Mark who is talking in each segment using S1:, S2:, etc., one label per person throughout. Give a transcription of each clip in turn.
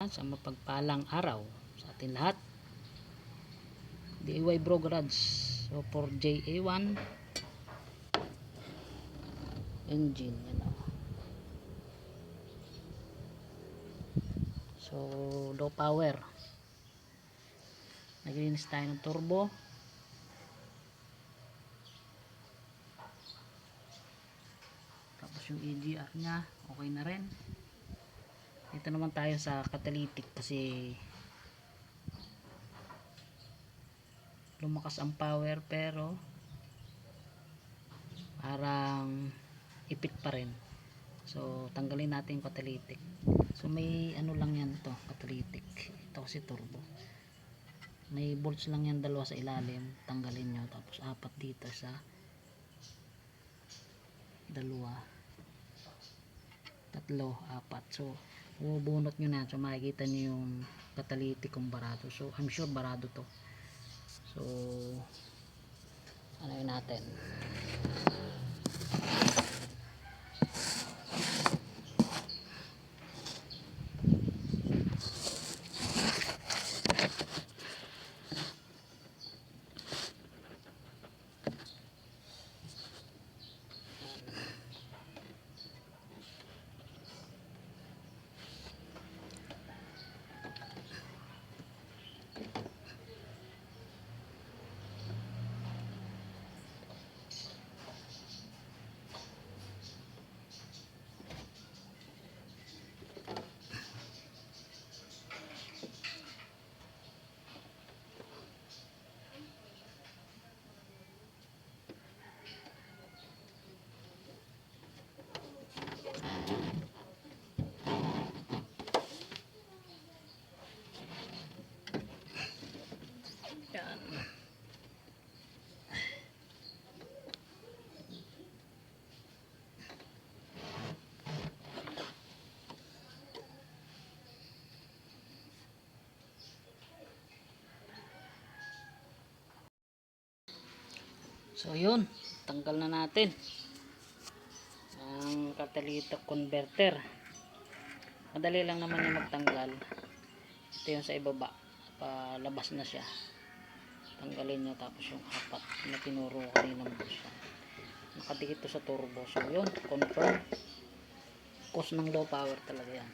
S1: sa mapagpalang araw sa atin lahat. DIY Bro Garage. So for JA1 engine, yan o. So low power. Naglinis tayo ng turbo. Tapos yung EGR nya okay na rin. Ito naman tayo sa catalytic kasi lumakas ang power pero parang ipit pa rin. So tanggalin natin yung catalytic. So may ano lang yan to, catalytic. Ito kasi turbo. May bolts lang yan, dalawa sa ilalim. Tanggalin nyo. Tapos apat dito sa dalawa, tatlo, apat. So bubunot nyo na. So makikita nyo yung catalytic kung barado. So I'm sure barado to. So ano yun natin. Yan. So yun, tanggal na natin ang catalytic converter. Madali lang naman yung magtanggal. Ito yung sa ibaba, palabas na siya. Tanggalin nyo, tapos yung apat na tinuro ko kanina mo siya, nakadikit to sa turbo. So yun, confirm. Cause ng low power talaga yan.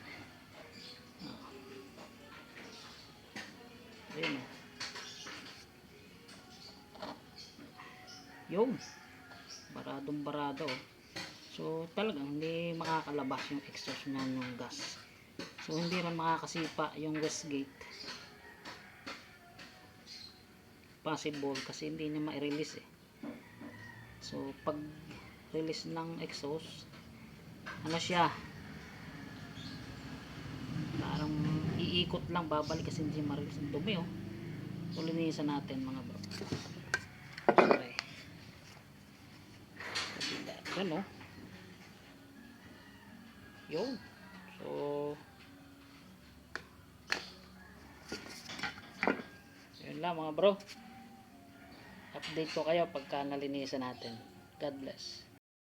S1: Ayun o. Yung baradong barado. So talagang hindi makakalabas yung exhaust na yung gas. So hindi rin makakasipa yung wastegate. Possible kasi hindi niya ma-release eh. So pag release ng exhaust, ano siya, parang iikot lang, babalik kasi hindi ma-release. Ang dumi oh. So linisan natin mga bro. Sorry. Yan o. Yun. So yun lang mga bro. Update ko kayo pagka nalinisan natin. God bless.